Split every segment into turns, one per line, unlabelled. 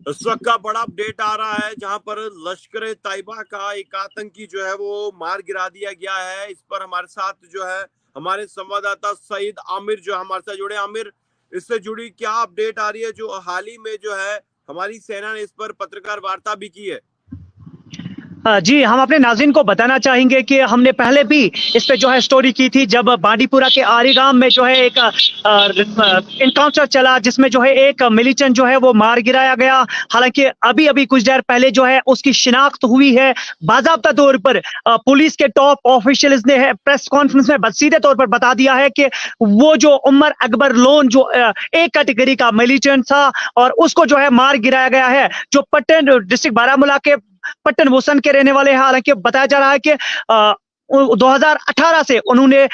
इस वक्त का बड़ा अपडेट आ रहा है जहां पर लश्कर ए तैयबा का एक आतंकी जो है वो मार गिरा दिया गया है। इस पर हमारे साथ जो है हमारे संवाददाता सईद आमिर जो हमारे साथ जुड़े। आमिर, इससे जुड़ी क्या अपडेट आ रही है जो हाल ही में जो है हमारी सेना ने इस पर पत्रकार वार्ता भी की है?
जी, हम अपने नाज़रीन को बताना चाहेंगे कि हमने पहले भी इस पे जो है स्टोरी की थी, जब बांडीपुरा के आरी गाँव में जो है एक एनकाउंटर चला, जिसमें जो है एक मिलिटेंट जो है वो मार गिराया गया। हालाँकि अभी-अभी कुछ देर पहले जो है उसकी शिनाख्त हुई है। बाज़ाब्ता तौर पर पुलिस के टॉप ऑफिशियल्स ने है प्रेस कॉन्फ्रेंस में सीधे तौर पर बता दिया है कि वो जो उमर अकबर लोन जो ए कैटेगरी का मिलिटेंट था और उसको जो है मार गिराया गया है, जो पट्टन डिस्ट्रिक्ट बारामूला के पट्टन वोसन के रहने वाले हैं। हालांकि बताया जा रहा है कि 2018 से उन्होंने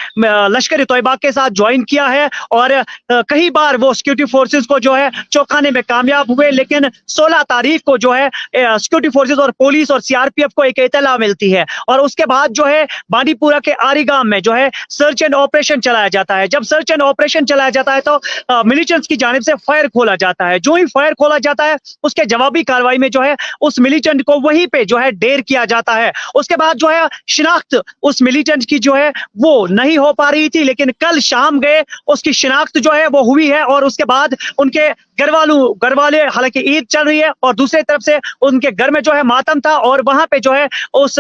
लश्कर ए तोयबा के साथ ज्वाइन किया है और कई बार वो सिक्योरिटी फोर्सेस को जो है चौंकाने में कामयाब हुए, लेकिन 16 तारीख को जो है सिक्योरिटी फोर्सेस और पुलिस और सीआरपीएफ को एक इत्तला मिलती है और उसके बाद जो है बांडीपुरा के आरी गांव में जो है सर्च एंड ऑपरेशन चलाया जाता है। जब सर्च एंड ऑपरेशन चलाया जाता है तो मिलिटेंट्स की जानिब से फायर खोला जाता है। जो ही फायर खोला जाता है उसके जवाबी कार्रवाई में जो है उस मिलिटेंट को वहीं पे जो है ढेर किया जाता है। उसके बाद जो है शिनाख्त उस मिलिटेंट की जो है वो नहीं हो पा रही थी, लेकिन कल शाम गए उसकी शिनाख्त जो है वो हुई है और उसके बाद उनके घर वाले, हालांकि ईद चल रही है और दूसरी तरफ से उनके घर में जो है मातम था और वहां पे जो है उस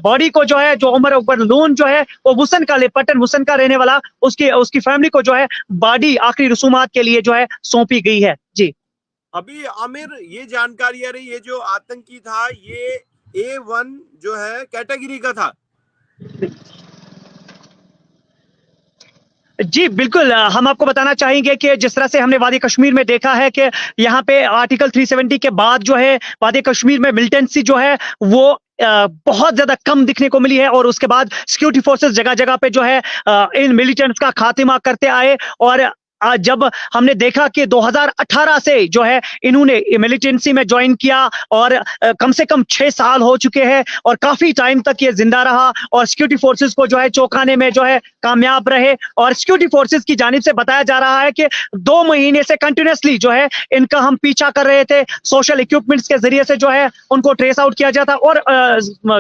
बॉडी को जो है जो उमर अकबर लोन जो है वो वुसन का पट्टन वुसन का रहने वाला उसकी उसकी फैमिली को जो है बॉडी आखिरी रसूमात के लिए जो है सौंपी गई है। जी
अभी आमिर, ये जानकारी आ रही है जो आतंकी था ये A1 जो है कैटेगरी का था।
जी, बिल्कुल। हम आपको बताना चाहेंगे कि जिस तरह से हमने वादी कश्मीर में देखा है कि यहाँ पे आर्टिकल 370 के बाद जो है वादी कश्मीर में मिलिटेंसी जो है वो बहुत ज़्यादा कम दिखने को मिली है और उसके बाद सिक्योरिटी फोर्सेस जगह-जगह पे जो है इन मिलिटेंट्स का खात्मा करते आए और जब हमने देखा कि 2018 से जो है इन्होंने मिलिटेंसी में ज्वाइन किया और कम से कम 6 साल हो चुके हैं और काफ़ी टाइम तक ये जिंदा रहा और सिक्योरिटी फोर्सेस को जो है चौंकाने में जो है कामयाब रहे और सिक्योरिटी फोर्सेस की जानिब से बताया जा रहा है कि 2 महीने से कंटिन्यूअसली जो है इनका हम पीछा कर रहे थे। सोशल इक्विपमेंट्स के जरिए से जो है उनको ट्रेस आउट किया जाता और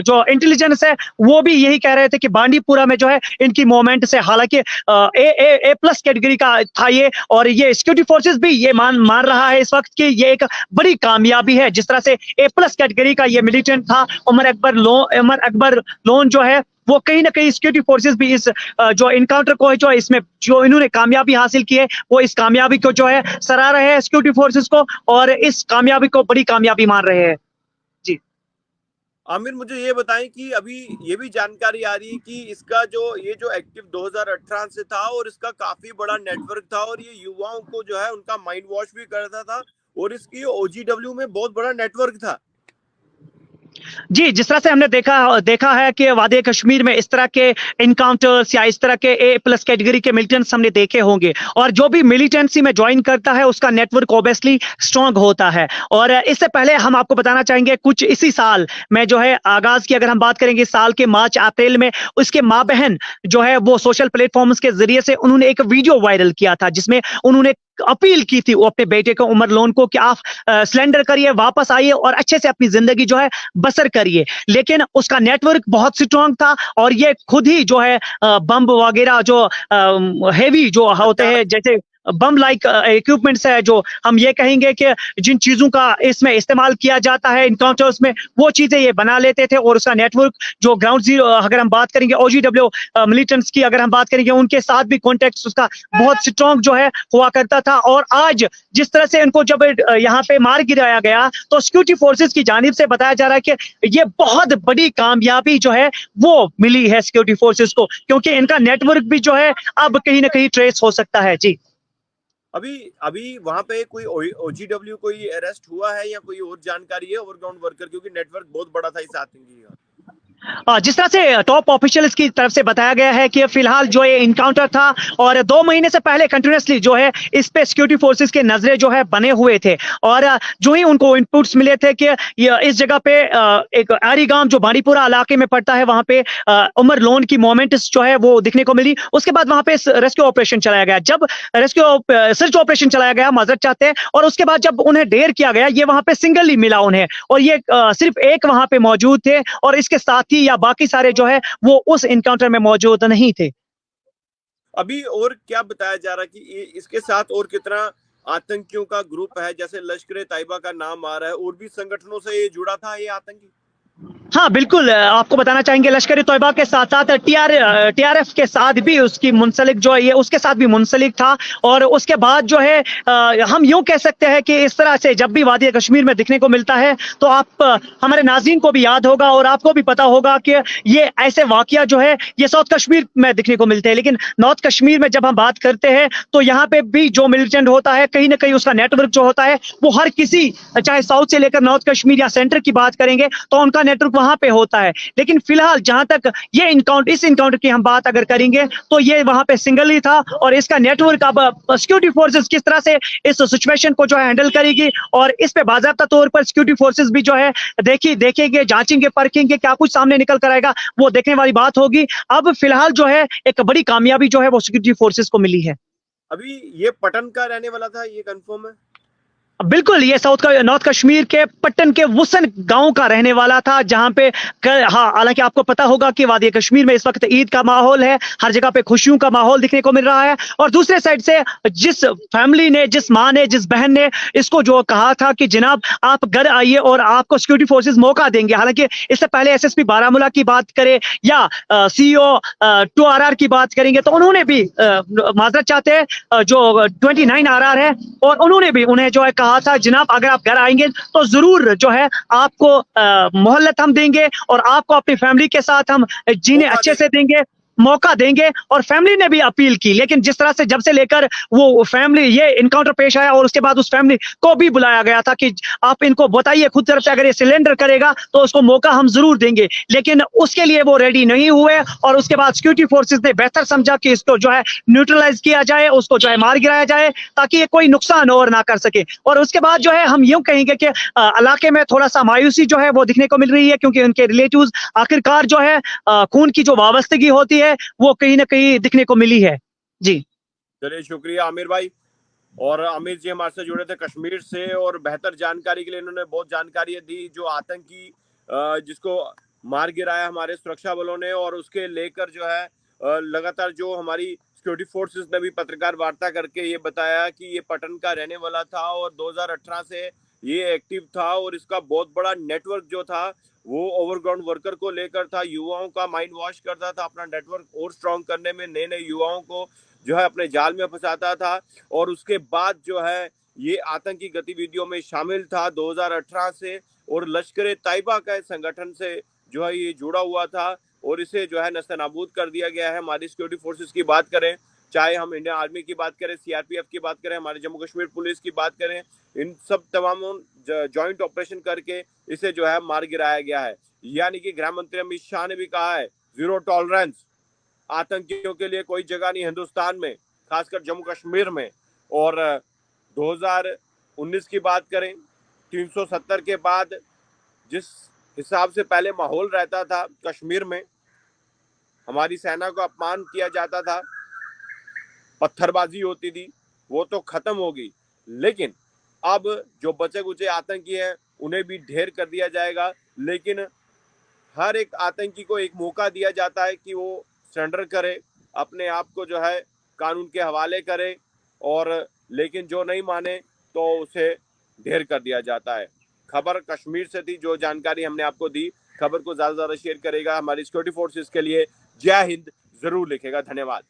जो इंटेलिजेंस है वो भी यही कह रहे थे कि बांडीपुरा में जो है इनकी मूवमेंट से, हालांकि ए प्लस कैटेगरी का था ये और ये सिक्योरिटी फोर्सेस भी ये मान रहा है इस वक्त कि ये एक बड़ी कामयाबी है। जिस तरह से ए प्लस कैटेगरी का ये मिलिटेंट था उमर अकबर लोन जो है वो कहीं ना कहीं सिक्योरिटी फोर्सेस भी इस जो इनकाउंटर को है जो इसमें जो इन्होंने कामयाबी हासिल की है वो इस कामयाबी को जो है सराह रहे हैं सिक्योरिटी फोर्सेस को और इस कामयाबी को बड़ी कामयाबी मान रहे हैं। जी
आमिर, मुझे ये बताएं कि अभी ये भी जानकारी आ रही है कि इसका जो ये जो एक्टिव 2018 से था और इसका काफी बड़ा नेटवर्क था और ये युवाओं को जो है उनका माइंड वॉश भी करता था और इसकी OGW में बहुत बड़ा नेटवर्क था।
जी, जिस तरह से हमने देखा देखा है कि वादी कश्मीर में इस तरह के एनकाउंटर्स या इस तरह के ए प्लस कैटेगरी के मिलिटेंट्स हमने देखे होंगे और जो भी मिलिटेंसी में ज्वाइन करता है उसका नेटवर्क ऑब्वियसली स्ट्रांग होता है। और इससे पहले हम आपको बताना चाहेंगे कुछ इसी साल में जो है आगाज की अगर हम बात करेंगे साल के मार्च अप्रैल में उसके माँ बहन जो है वो सोशल प्लेटफॉर्म्स के जरिए से उन्होंने एक वीडियो वायरल किया था जिसमें उन्होंने अपील की थी वो अपने बेटे को उमर लोन को कि आप सिलेंडर करिए, वापस आइए और अच्छे से अपनी जिंदगी जो है बसर करिए। लेकिन उसका नेटवर्क बहुत स्ट्रांग था और ये खुद ही जो है बम वगैरह जो हेवी जो होते हैं जैसे बम लाइक इक्विपमेंट्स है जो हम ये कहेंगे कि जिन चीजों का इसमें इस्तेमाल किया जाता है इनकाउंटर्स में वो चीजें ये बना लेते थे और उसका नेटवर्क जो ग्राउंड जीरो अगर हम बात करेंगे OGW मिलिटेंट्स की अगर हम बात करेंगे उनके साथ भी कॉन्टेक्ट उसका बहुत स्ट्रांग जो है हुआ करता था। और आज जिस तरह से इनको जब यहाँ पे मार गिराया गया तो सिक्योरिटी फोर्सेस की जानिब से बताया जा रहा है कि ये बहुत बड़ी कामयाबी जो है वो मिली है सिक्योरिटी फोर्सेस को क्योंकि इनका नेटवर्क भी जो है अब कहीं ना कहीं ट्रेस हो सकता है। जी
अभी अभी वहां पे कोई OGW कोई अरेस्ट हुआ है या कोई और जानकारी है ओवरग्राउंड वर्कर, क्योंकि नेटवर्क बहुत बड़ा था इस आतंकी का?
जिस तरह से टॉप ऑफिशियल्स की तरफ से बताया गया है कि फिलहाल जो ये इनकाउंटर था और 2 महीने से पहले कंटिन्यूसली जो है इस पे सिक्योरिटी फोर्सेस के नजरे जो है बने हुए थे और जो ही उनको इनपुट्स मिले थे कि इस जगह पे एक आरी गांव जो बांडीपुरा इलाके में पड़ता है वहां पे उमर लोन की मोमेंट्स जो है वो दिखने को मिली। उसके बाद वहां पे रेस्क्यू ऑपरेशन चलाया गया, जब रेस्क्यू सर्च ऑपरेशन चलाया गया माजरत चाहते हैं, और उसके बाद जब उन्हें ढेर किया गया ये वहां पे सिंगल ही मिला उन्हें, और ये सिर्फ एक वहां पे मौजूद थे और इसके साथ ही या बाकी सारे जो है वो उस इनकाउंटर में मौजूद नहीं थे।
अभी और क्या बताया जा रहा है कि इसके साथ और कितना आतंकियों का ग्रुप है, जैसे लश्कर ए तैयबा का नाम आ रहा है, और भी संगठनों से ये जुड़ा था ये आतंकी?
हाँ बिल्कुल, आपको बताना चाहेंगे लश्कर ए तोयबा के साथ साथ टीआरएफ के साथ भी उसकी मुंसलिक जो है ये उसके साथ भी मुंसलिक था। और उसके बाद जो है हम यूं कह सकते हैं कि इस तरह से जब भी वादी कश्मीर में दिखने को मिलता है तो आप हमारे नाज़रीन को भी याद होगा और आपको भी पता होगा कि ये ऐसे वाकया जो है ये साउथ कश्मीर में दिखने को मिलते हैं, लेकिन नॉर्थ कश्मीर में जब हम बात करते हैं तो यहाँ पे भी जो मिलिटेंट होता है कहीं ना कहीं उसका नेटवर्क जो होता है वो हर किसी, चाहे साउथ से लेकर नॉर्थ कश्मीर या सेंटर की बात करेंगे तो उनका नेटवर्क वहां पे होता है। लेकिन फिलहाल जहां तक ये इस इनकाउंटर की हम बात अगर करेंगे तो ये वहां पे सिंगल ही था और इसका नेटवर्क अब सिक्योरिटी फोर्सेस किस तरह से इस सिचुएशन को जो है हैंडल करेगी और इस पे बाकायदा तौर पर सिक्योरिटी फोर्सेस भी जो है देखेंगे, जांचेंगे, परखेंगे, क्या कुछ सामने निकल कर आएगा वो देखने वाली बात होगी। अब फिलहाल जो है एक बड़ी कामयाबी जो है वो सिक्योरिटी फोर्सेस को मिली है।
अभी ये पटन का रहने वाला था, ये कंफर्म है?
बिल्कुल, ये नॉर्थ कश्मीर के पट्टन के वुसन गांव का रहने वाला था, जहां पे हाँ, हालांकि आपको पता होगा कि वादी कश्मीर में इस वक्त ईद का माहौल है, हर जगह पे खुशियों का माहौल दिखने को मिल रहा है। और दूसरे साइड से जिस फैमिली ने, जिस माँ ने, जिस बहन ने इसको जो कहा था कि जनाब आप घर आइए और आपको सिक्योरिटी फोर्सेस मौका देंगे, हालांकि इससे पहले एसएसपी बारामूला की बात करें या सीईओ 2RR की बात करेंगे तो उन्होंने भी माजरत चाहते हैं जो 29 RR है, और उन्होंने भी उन्हें जो है कहा था जनाब अगर आप घर आएंगे तो जरूर जो है आपको मोहल्लत हम देंगे और आपको अपनी फैमिली के साथ हम जीने अच्छे से देंगे, मौका देंगे। और फैमिली ने भी अपील की, लेकिन जिस तरह से जब से लेकर वो फैमिली ये इनकाउंटर पेश आया और उसके बाद उस फैमिली को भी बुलाया गया था कि आप इनको बताइए खुद तरफ से अगर ये सिलेंडर करेगा तो उसको मौका हम जरूर देंगे, लेकिन उसके लिए वो रेडी नहीं हुए। और उसके बाद सिक्योरिटी फोर्सेस ने बेहतर समझा कि इसको जो है न्यूट्रलाइज किया जाए, उसको जो है मार गिराया जाए ताकि ये कोई नुकसान और ना कर सके। और उसके बाद जो है हम यूं कहेंगे कि इलाके में थोड़ा सा मायूसी जो है वो दिखने को मिल रही है, क्योंकि उनके रिलेटिव्स आखिरकार जो है खून की जो वाबस्तगी होती है वो कहीं ना कहीं दिखने को मिली है। जी
चलिए, शुक्रिया आमिर भाई। और आमिर जी हमारे से जुड़े थे कश्मीर से और बेहतर जानकारी के लिए इन्होंने बहुत जानकारी दी, जो आतंकी जिसको मार गिराया हमारे सुरक्षा बलों ने, और उसके लेकर जो है लगातार जो हमारी सिक्योरिटी फोर्सेस ने भी पत्रकार वार्ता करके ये बताया कि ये पटन का रहने वाला था और 2018 से ये एक्टिव था और इसका बहुत बड़ा नेटवर्क जो था वो ओवरग्राउंड वर्कर को लेकर था, युवाओं का माइंड वॉश करता था, अपना नेटवर्क और स्ट्रॉन्ग करने में नए नए युवाओं को जो है अपने जाल में फंसाता था। और उसके बाद जो है ये आतंकी गतिविधियों में शामिल था 2018 से, और लश्कर ए तैयबा का संगठन से जो है ये जुड़ा हुआ था और इसे जो है नस्तनाबूद कर दिया गया है। हमारी सिक्योरिटी फोर्सेस की बात करें, चाहे हम इंडियन आर्मी की बात करें, सीआरपीएफ की बात करें, हमारे जम्मू कश्मीर पुलिस की बात करें, इन सब तमाम जॉइंट ऑपरेशन करके इसे जो है मार गिराया गया है। यानी कि गृह मंत्री अमित शाह ने भी कहा है जीरो टॉलरेंस, आतंकियों के लिए कोई जगह नहीं हिंदुस्तान में, खासकर जम्मू कश्मीर में। और 2019 की बात करें, 370 के बाद जिस हिसाब से पहले माहौल रहता था कश्मीर में, हमारी सेना को अपमान किया जाता था, पत्थरबाजी होती थी, वो तो खत्म हो गई। लेकिन अब जो बचे कुचे आतंकी हैं उन्हें भी ढेर कर दिया जाएगा, लेकिन हर एक आतंकी को एक मौका दिया जाता है कि वो सरेंडर करे, अपने आप को जो है कानून के हवाले करे, और लेकिन जो नहीं माने तो उसे ढेर कर दिया जाता है। खबर कश्मीर से थी, जो जानकारी हमने आपको दी। खबर को ज़्यादा से ज़्यादा शेयर करेगा, हमारी सिक्योरिटी फोर्सेस के लिए जय हिंद जरूर लिखेगा। धन्यवाद।